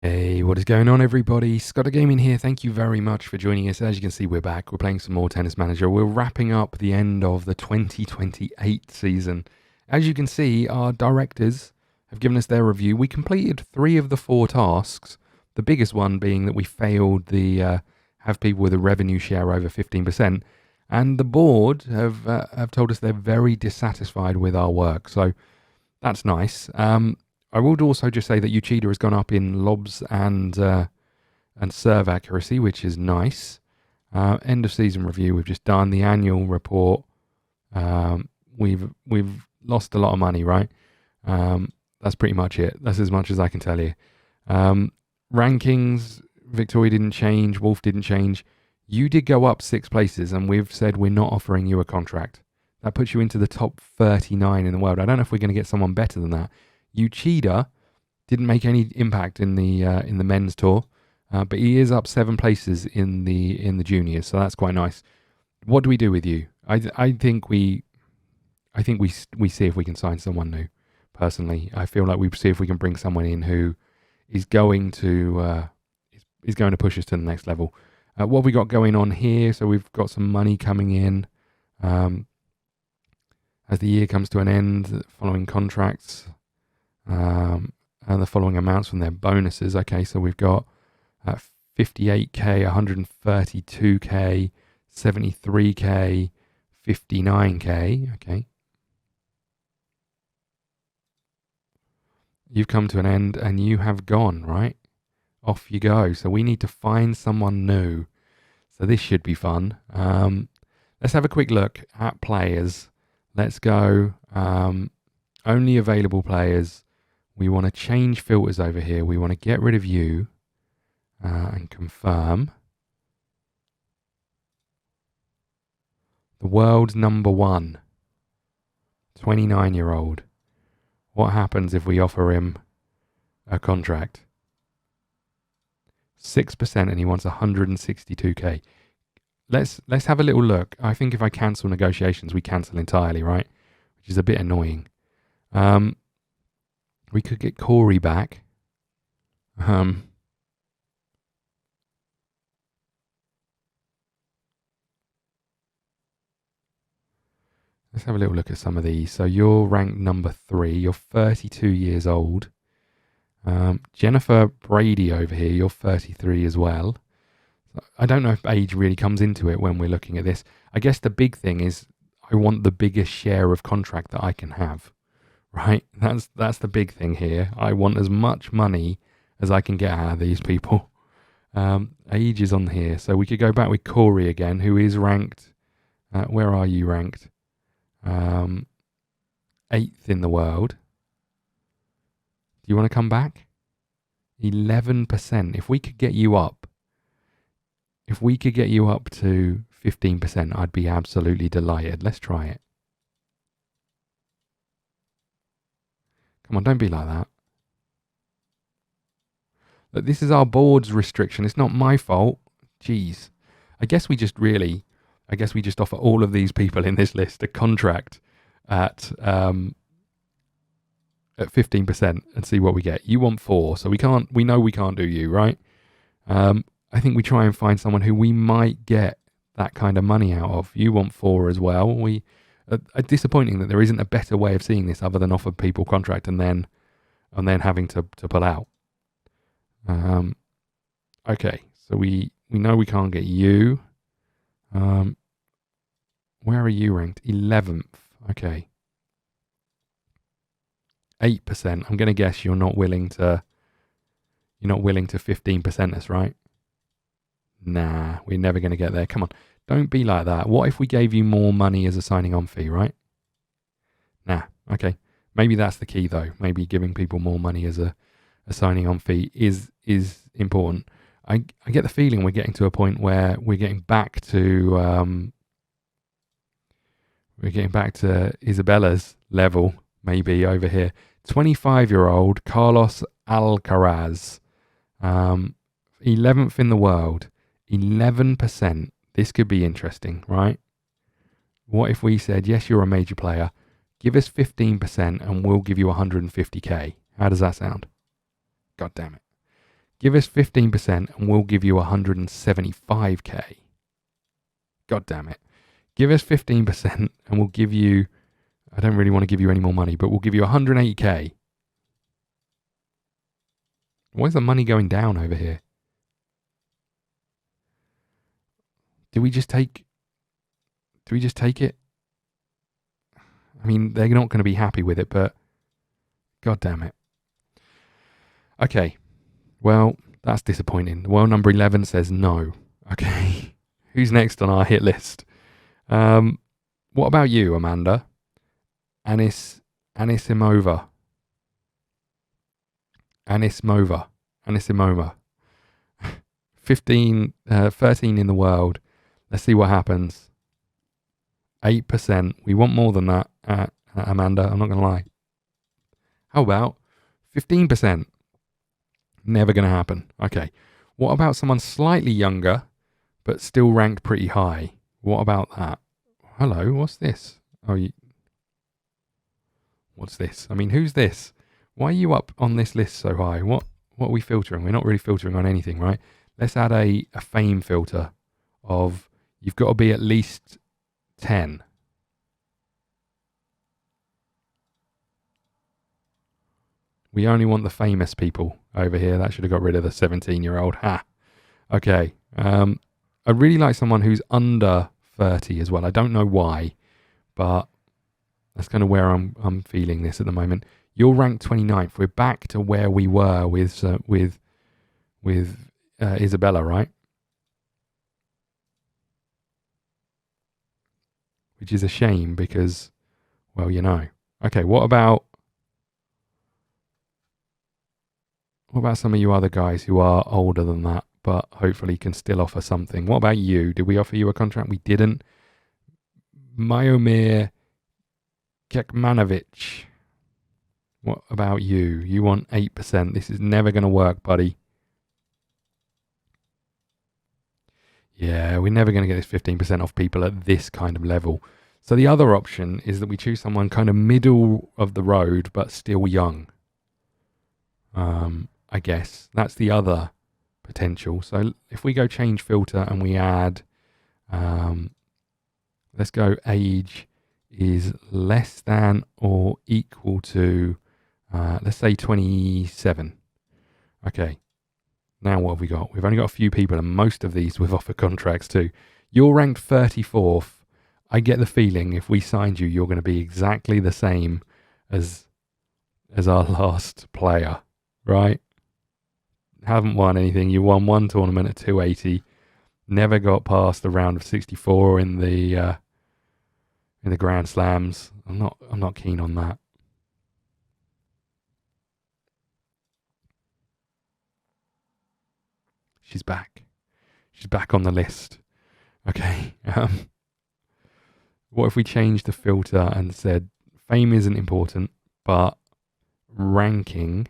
Hey, what is going on, everybody? ScottDogGaming here. Thank you very much for joining us. As you can see, we're back. We're playing some more Tennis Manager. We're wrapping up the end of the 2028 season. As you can see, our directors have given us their review. We completed 3 of the 4 tasks, the biggest one being that we failed the have people with a revenue share over 15%. And the board have told us they're very dissatisfied with our work. So that's nice. I would also just say that Uchida has gone up in lobs and serve accuracy, which is nice. End of season review. We've just done the annual report. We've lost a lot of money, right? That's pretty much it. That's as much as I can tell you. Rankings. Victoria didn't change. Wolf didn't change. You did go up 6 places, and we've said we're not offering you a contract. That puts you into the top 39 in the world. I don't know if we're going to get someone better than that. Uchida didn't make any impact in the men's tour, but he is up 7 places in the juniors, so that's quite nice. What do we do with you? I think we see if we can sign someone new. Personally, I feel like we see if we can bring someone in who is going to push us to the next level. What have we got going on here? So we've got some money coming in as the year comes to an end. Following contracts. And the following amounts from their bonuses. Okay, so we've got 58k, 132k, 73k, 59k. Okay. You've come to an end and you have gone, right? Off you go. So we need to find someone new. So this should be fun. Let's have a quick look at players. Let's go. Only available players. We want to change filters over here. We want to get rid of you and confirm. The world's number 1, 29-year-old. What happens if we offer him a contract? 6% and he wants 162k. Let's have a little look. I think if I cancel negotiations, we cancel entirely, right? Which is a bit annoying. We could get Corey back. Let's have a little look at some of these. So you're ranked number 3. You're 32 years old. Jennifer Brady over here, you're 33 as well. I don't know if age really comes into it when we're looking at this. I guess the big thing is I want the biggest share of contract that I can have. Right, that's the big thing here. I want as much money as I can get out of these people. Age is on here, so we could go back with Corey again, who is ranked. Where are you ranked? 8th in the world. Do you want to come back? 11%. If we could get you up to 15%, I'd be absolutely delighted. Let's try it. Come on, don't be like that. Look, this is our board's restriction. It's not my fault. Jeez. I guess we just offer all of these people in this list a contract at 15% and see what we get. You want 4, so we know we can't do you, right? I think we try and find someone who we might get that kind of money out of. You want 4 as well. Disappointing that there isn't a better way of seeing this other than offer people contract and then having to pull out. Okay, so we know we can't get you. Where are you ranked? 11th. Okay. 8%. I'm going to guess you're not willing to 15% us, right? Nah, we're never going to get there. Come on. Don't be like that. What if we gave you more money as a signing on fee, right? Nah, okay. Maybe that's the key though. Maybe giving people more money as a signing on fee is important. I get the feeling we're getting to a point where we're getting back to Isabella's level, maybe over here. 25-year-old Carlos Alcaraz, 11th in the world, 11%. This could be interesting, right? What if we said, yes, you're a major player, give us 15% and we'll give you 150k. How does that sound? God damn it. Give us 15% and we'll give you 175k. God damn it. Give us 15% and we'll give you, I don't really want to give you any more money, but we'll give you 180k. Why is the money going down over here? Do we just take it? I mean, they're not going to be happy with it, but God damn it. Okay. Well, that's disappointing. Well, number 11 says no. Okay. Who's next on our hit list? What about you, Amanda? Anisimova. 13 in the world. Let's see what happens. 8%. We want more than that, Amanda. I'm not going to lie. How about 15%? Never going to happen. Okay. What about someone slightly younger, but still ranked pretty high? What about that? Hello, what's this? What's this? I mean, who's this? Why are you up on this list so high? What are we filtering? We're not really filtering on anything, right? Let's add a fame filter of you've got to be at least 10. We only want the famous people over here. That should have got rid of the 17-year-old. Ha. Okay. I'd really like someone who's under 30 as well. I don't know why, but that's kind of where I'm feeling this at the moment. You're ranked 29th. We're back to where we were with Isabella, right? Which is a shame because, well, you know. Okay, what about some of you other guys who are older than that, but hopefully can still offer something? What about you? Did we offer you a contract? We didn't. Myomir Kekmanovic. What about you? You want 8%. This is never going to work, buddy. Yeah, we're never going to get this 15% off people at this kind of level. So the other option is that we choose someone kind of middle of the road, but still young. I guess that's the other potential. So if we go change filter and we add, let's go age is less than or equal to, let's say 27. Okay. Now what have we got? We've only got a few people and most of these we've offered contracts to. You're ranked 34th. I get the feeling if we signed you, you're going to be exactly the same as our last player, right? Haven't won anything. You won one tournament at 280. Never got past the round of 64 in the Grand Slams. I'm not keen on that. She's back. She's back on the list. Okay. What if we changed the filter and said fame isn't important, but ranking,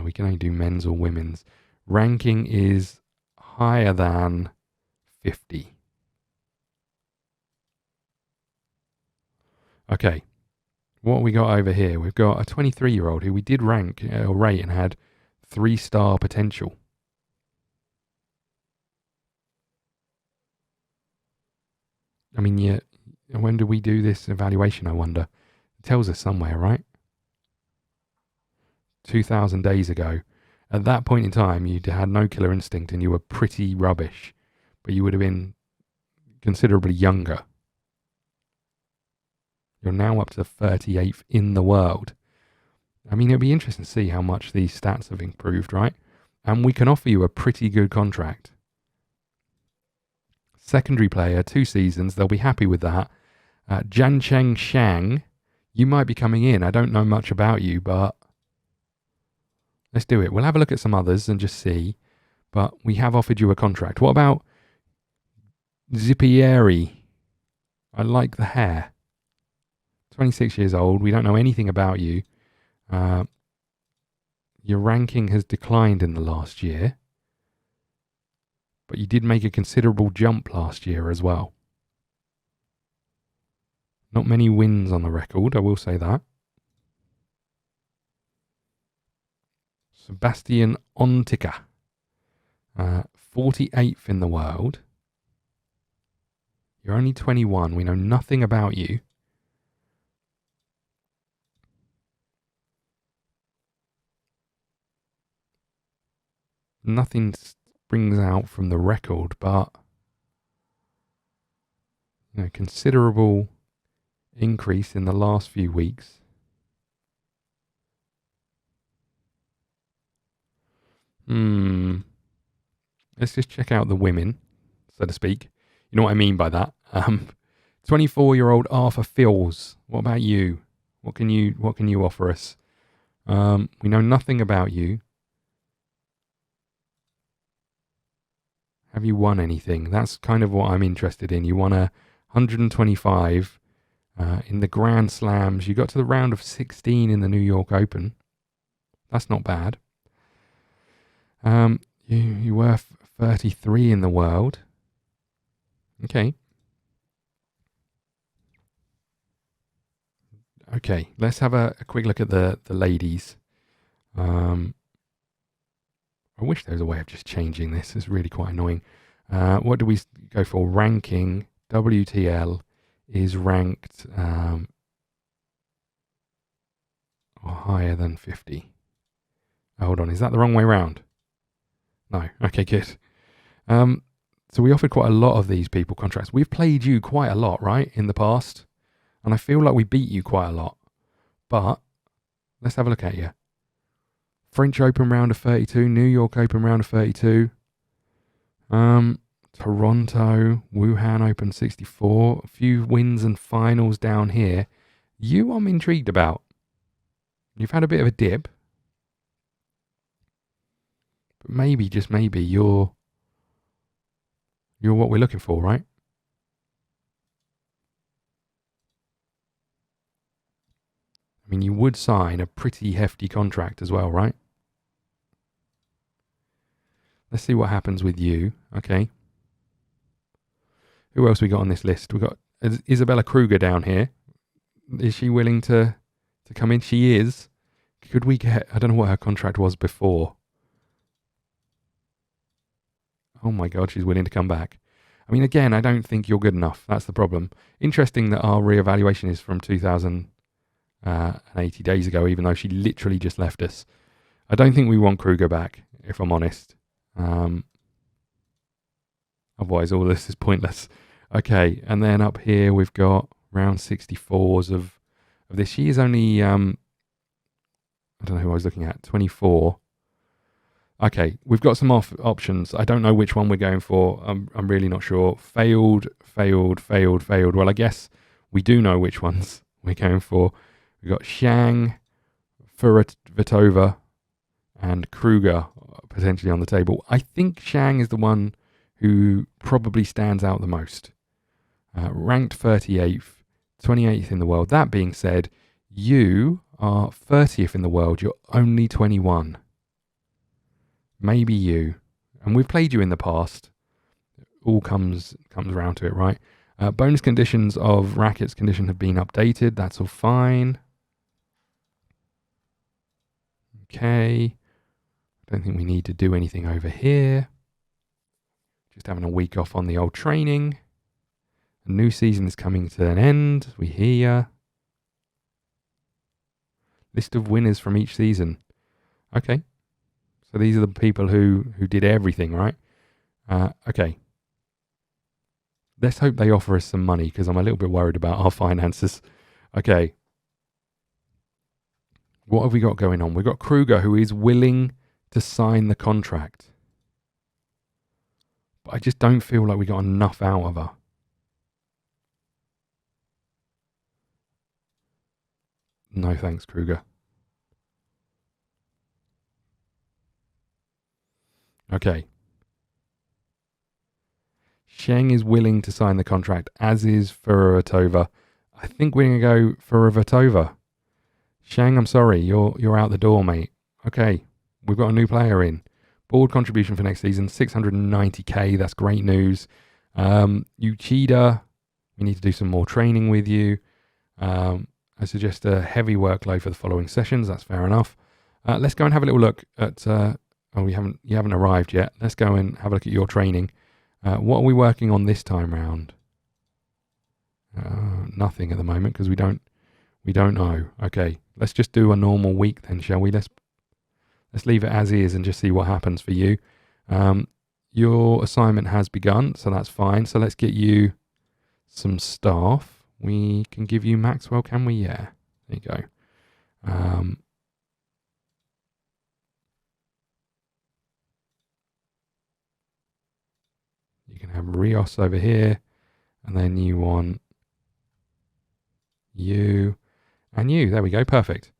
we can only do men's or women's. Ranking is higher than 50. Okay. What have we got over here? We've got a 23-year-old who we did rank or rate and had 3-star potential. I mean, yeah, when do we do this evaluation, I wonder? It tells us somewhere, right? 2,000 days ago. At that point in time, you had no killer instinct and you were pretty rubbish, but you would have been considerably younger. You're now up to the 38th in the world. I mean, it'll be interesting to see how much these stats have improved, right? And we can offer you a pretty good contract. Secondary player, 2 seasons. They'll be happy with that. Jancheng Shang, you might be coming in. I don't know much about you, but let's do it. We'll have a look at some others and just see. But we have offered you a contract. What about Zipieri? I like the hair. 26 years old. We don't know anything about you. Your ranking has declined in the last year. But you did make a considerable jump last year as well. Not many wins on the record, I will say that. Sebastian Ontica. 48th in the world. You're only 21. We know nothing about you. Nothing springs out from the record, but considerable increase in the last few weeks. Let's just check out the women, so to speak. You know what I mean by that. 24-year-old Arthur Fills. What about you? What can you offer us? We know nothing about you. Have you won anything? That's kind of what I'm interested in. You won a 125 in the Grand Slams. You got to the round of 16 in the New York Open. That's not bad. You were 33 in the world. Okay. Okay, let's have a quick look at the ladies. I wish there was a way of just changing this. It's really quite annoying. What do we go for? Ranking. WTL is ranked higher than 50. Oh, hold on, is that the wrong way round? No. Okay, good. So we offered quite a lot of these people contracts. We've played you quite a lot, right, in the past. And I feel like we beat you quite a lot. But let's have a look at you. French Open round of 32, New York Open round of 32, Toronto, Wuhan Open 64, a few wins and finals down here. You I'm intrigued about. You've had a bit of a dip. But maybe, just maybe, you're what we're looking for, right? I mean, you would sign a pretty hefty contract as well, right? Let's see what happens with you. Okay. Who else we got on this list? We've got Isabella Kruger down here. Is she willing to come in? She is. Could we get... I don't know what her contract was before. Oh my God, she's willing to come back. I mean, again, I don't think you're good enough. That's the problem. Interesting that our reevaluation is from 2,080 days ago, even though she literally just left us. I don't think we want Kruger back, if I'm honest. Otherwise, all this is pointless. Okay, and then up here we've got round 64s of this. She is only, I don't know who I was looking at, 24. Okay, we've got some options. I don't know which one we're going for. I'm really not sure. Failed. Well, I guess we do know which ones we're going for. We've got Shang, Furatova, and Kruger potentially on the table. I think Shang is the one who probably stands out the most. Ranked 38th, 28th in the world. That being said, you are 30th in the world. You're only 21. Maybe you. And we've played you in the past. All comes around to it, right? Bonus conditions of rackets condition have been updated. That's all fine. Okay. Don't think we need to do anything over here. Just having a week off on the old training. A new season is coming to an end. We hear ya. List of winners from each season. Okay. So these are the people who did everything, right? Okay. Let's hope they offer us some money because I'm a little bit worried about our finances. Okay. What have we got going on? We've got Kruger who is willing to sign the contract. But I just don't feel like we got enough out of her. No thanks, Kruger. Okay. Sheng is willing to sign the contract, as is Furatova. I think we're going to go Furatova. Sheng, I'm sorry, you're out the door, mate. Okay, we've got a new player in. Board contribution for next season, 690k. That's great news. Uchida, we need to do some more training with you. I suggest a heavy workload for the following sessions. That's fair enough. Let's go and have a little look at. Oh, you haven't arrived yet. Let's go and have a look at your training. What are we working on this time round? Nothing at the moment because we don't know. Okay, let's just do a normal week then, shall we? Let's leave it as is and just see what happens for you. Your assignment has begun, so that's fine. So let's get you some staff. We can give you Maxwell, can we? Yeah, there you go. You can have Rios over here, and then you want you and you. There we go, perfect.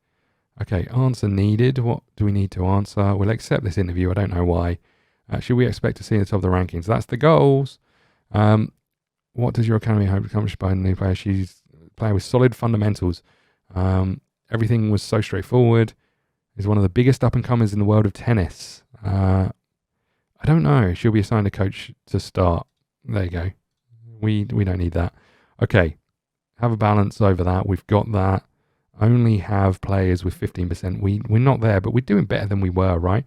Okay, answer needed. What do we need to answer? We'll accept this interview. I don't know why. Should we expect to see the top of the rankings? That's the goals. What does your academy hope to accomplish by a new player? She's a player with solid fundamentals. Everything was so straightforward. Is one of the biggest up-and-comers in the world of tennis. I don't know. She'll be assigned a coach to start. There you go. We don't need that. Okay. Have a balance over that. We've got that. Only have players with 15%. We're not there, but we're doing better than we were, right?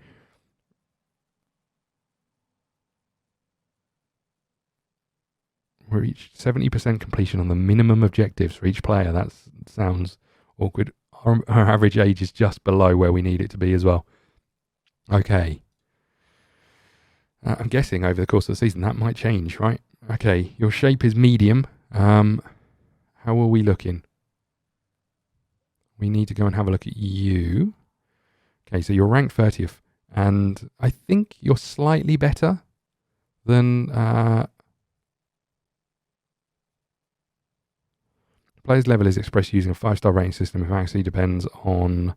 We reached 70% completion on the minimum objectives for each player. That sounds awkward. Our average age is just below where we need it to be as well. Okay. I'm guessing over the course of the season that might change, right? Okay, your shape is medium. How are we looking? We need to go and have a look at you. Okay, so you're ranked 30th. And I think you're slightly better than... player's level is expressed using a 5-star rating system. It actually depends on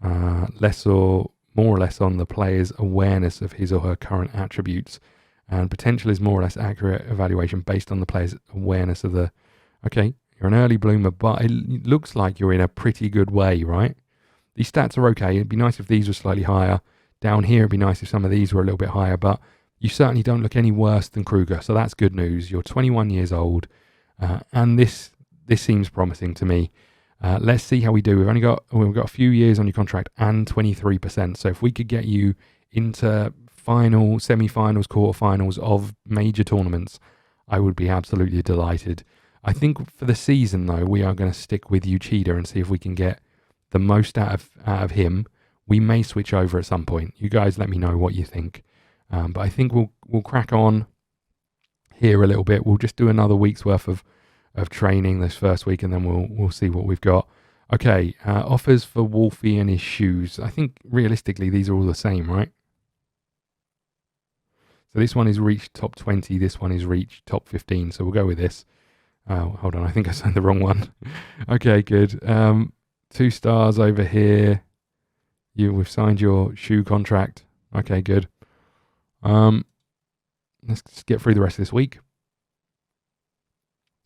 more or less on the player's awareness of his or her current attributes. And potential is more or less accurate evaluation based on the player's awareness of the... Okay, you're an early bloomer, but it looks like you're in a pretty good way, right? These stats are okay. It'd be nice if these were slightly higher. Down here, it'd be nice if some of these were a little bit higher, but you certainly don't look any worse than Kruger, so that's good news. You're 21 years old, and this seems promising to me. Let's see how we do. We've got a few years on your contract and 23%. So if we could get you into semi-finals, quarterfinals of major tournaments, I would be absolutely delighted. I think for the season though, we are going to stick with Uchida and see if we can get the most out of him. We may switch over at some point. You guys let me know what you think. But I think we'll crack on here a little bit. We'll just do another week's worth of training this first week, and then we'll see what we've got. Okay, offers for Wolfie and his shoes. I think realistically these are all the same, right? So this one is reached top 20. This one is reached top 15. So we'll go with this. Hold on, I think I signed the wrong one. Okay, good. 2 stars over here. We've signed your shoe contract. Okay, good. Let's just get through the rest of this week.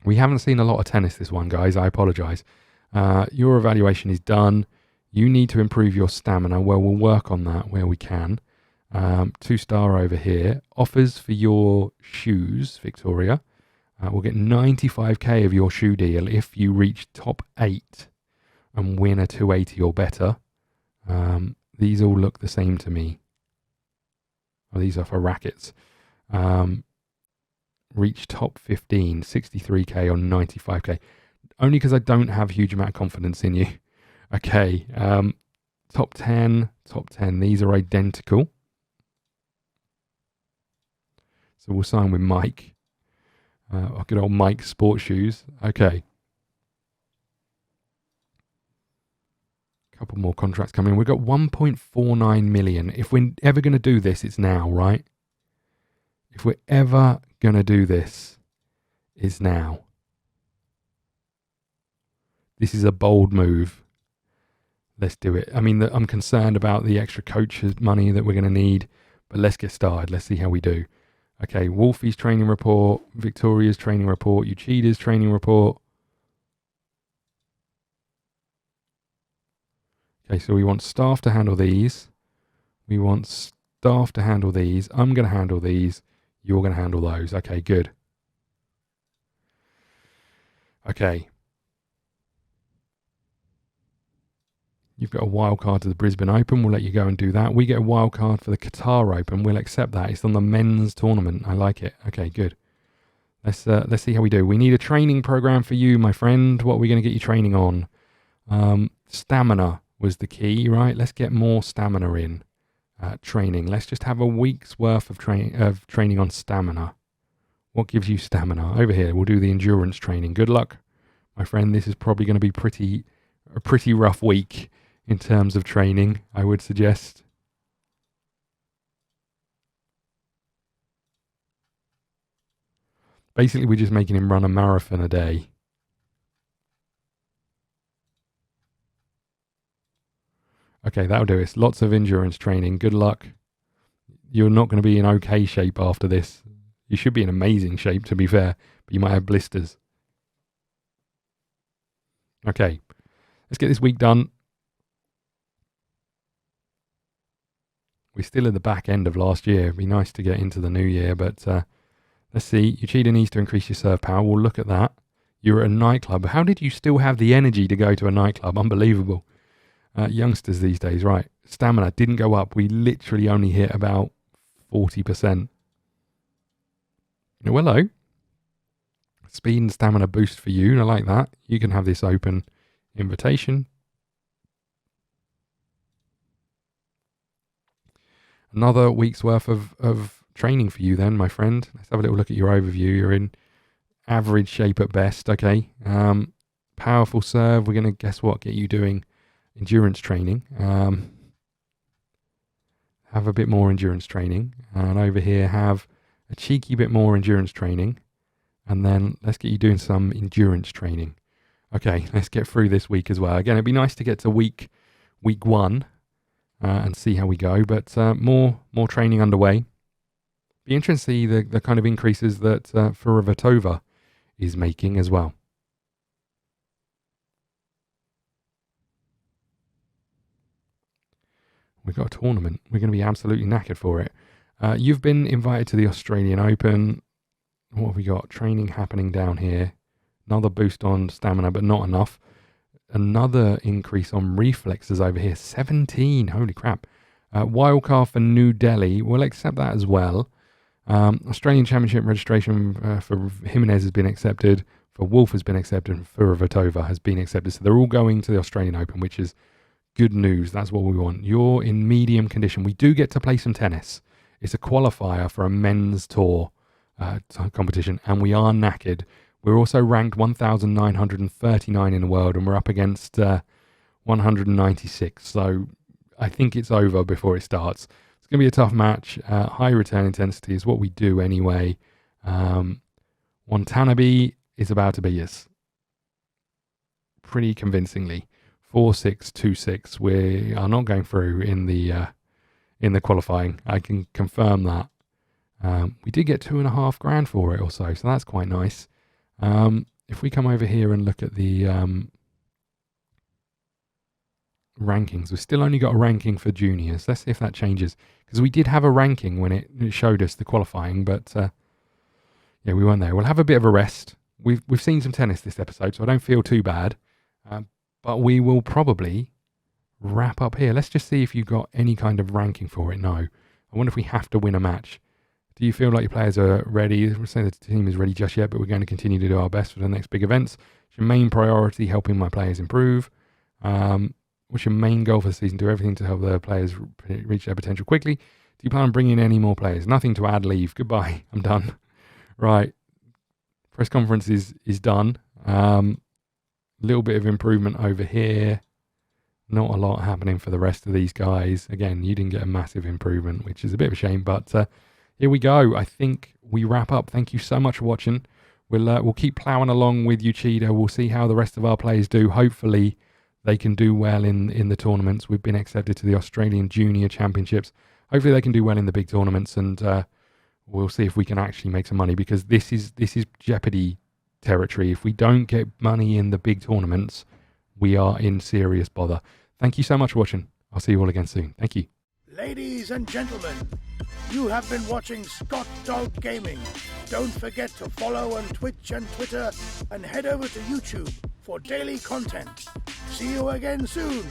We haven't seen a lot of tennis this one, guys. I apologise. Your evaluation is done. You need to improve your stamina. Well, we'll work on that where we can. 2-star over here. Offers for your shoes, Victoria. We'll get 95k of your shoe deal if you reach top 8 and win a 280 or better. These all look the same to me. Oh, these are for rackets. Reach top 15, 63k or 95k. Only because I don't have a huge amount of confidence in you. Okay, top 10. These are identical. So we'll sign with Mike. Good old Mike Sports Shoes. Okay. Couple more contracts coming in. We've got 1.49 million. If we're ever going to do this, it's now, right? If we're ever going to do this, it's now. This is a bold move. Let's do it. I mean, I'm concerned about the extra coaches money that we're going to need, but let's get started. Let's see how we do. Okay, Wolfie's training report, Victoria's training report, Uchida's training report. Okay, so we want staff to handle these. We want staff to handle these. I'm going to handle these. You're going to handle those. Okay, good. Okay. You've got a wild card to the Brisbane Open. We'll let you go and do that. We get a wild card for the Qatar Open. We'll accept that. It's on the men's tournament. I like it. Okay, good. Let's see how we do. We need a training program for you, my friend. What are we going to get you training on? Stamina was the key, right? Let's get more stamina in. Training. Let's just have a week's worth of training on stamina. What gives you stamina? Over here, we'll do the endurance training. Good luck, my friend. This is probably going to be a pretty rough week in terms of training, I would suggest. Basically, we're just making him run a marathon a day. Okay, that'll do it. Lots of endurance training. Good luck. You're not going to be in okay shape after this. You should be in amazing shape, to be fair, but you might have blisters. Okay, let's get this week done. We're still at the back end of last year. It'd be nice to get into the new year, but let's see. Uchida needs to increase your serve power. We'll look at that. You're at a nightclub. How did you still have the energy to go to a nightclub? Unbelievable. Youngsters these days, right. Stamina didn't go up. We literally only hit about 40%. Well, hello. Speed and stamina boost for you. I like that. You can have this open invitation. Another week's worth of training for you then, my friend. Let's have a little look at your overview. You're in average shape at best. Okay. Powerful serve. We're going to, guess what, get you doing endurance training. Have a bit more endurance training. And over here, have a cheeky bit more endurance training. And then let's get you doing some endurance training. Okay, let's get through this week as well. Again, it'd be nice to get to week 1 and see how we go. But more training underway. Be interesting to see the kind of increases that Furavatova is making as well. We've got a tournament. We're going to be absolutely knackered for it. You've been invited to the Australian Open. What have we got? Training happening down here. Another boost on stamina, but not enough. Another increase on reflexes over here. 17. Holy crap. Wildcard for New Delhi. We'll accept that as well. Australian Championship registration for Jimenez has been accepted. For Wolf has been accepted. And Furavatova has been accepted. So they're all going to the Australian Open, which is good news. That's what we want. You're in medium condition. We do get to play some tennis. It's a qualifier for a men's tour competition, and we are knackered. We're also ranked 1,939 in the world, and we're up against 196. So I think it's over before it starts. It's going to be a tough match. High return intensity is what we do anyway. Watanabe is about to beat us pretty convincingly. 4-6, 2-6. We are not going through in the qualifying. I can confirm that. We did get $2,500 for it or so that's quite nice. If we come over here and look at the rankings, we've still only got a ranking for juniors. Let's see if that changes, because we did have a ranking when it showed us the qualifying, but yeah, we weren't there. We'll have a bit of a rest. We've seen some tennis this episode, so I don't feel too bad. But we will probably wrap up here. Let's just see if you've got any kind of ranking for it. No. I wonder if we have to win a match. Do you feel like your players are ready? We're saying the team is ready just yet, but we're going to continue to do our best for the next big events. It's your main priority, helping my players improve. What's your main goal for the season? Do everything to help the players reach their potential quickly. Do you plan on bringing in any more players? Nothing to add, leave. Goodbye. I'm done. Right. Press conference is done. Little bit of improvement over here. Not a lot happening for the rest of these guys. Again, you didn't get a massive improvement, which is a bit of a shame, but here we go. I think we wrap up. Thank you so much for watching. We'll keep ploughing along with Uchida. We'll see how the rest of our players do. Hopefully they can do well in the tournaments. We've been accepted to the Australian Junior Championships. Hopefully they can do well in the big tournaments, and we'll see if we can actually make some money, because this is Jeopardy territory. If we don't get money in the big tournaments, we are in serious bother. Thank you so much for watching. I'll see you all again soon. Thank you. Ladies and gentlemen, you have been watching ScottDogGaming. Don't forget to follow on Twitch and Twitter, and head over to YouTube for daily content. See you again soon.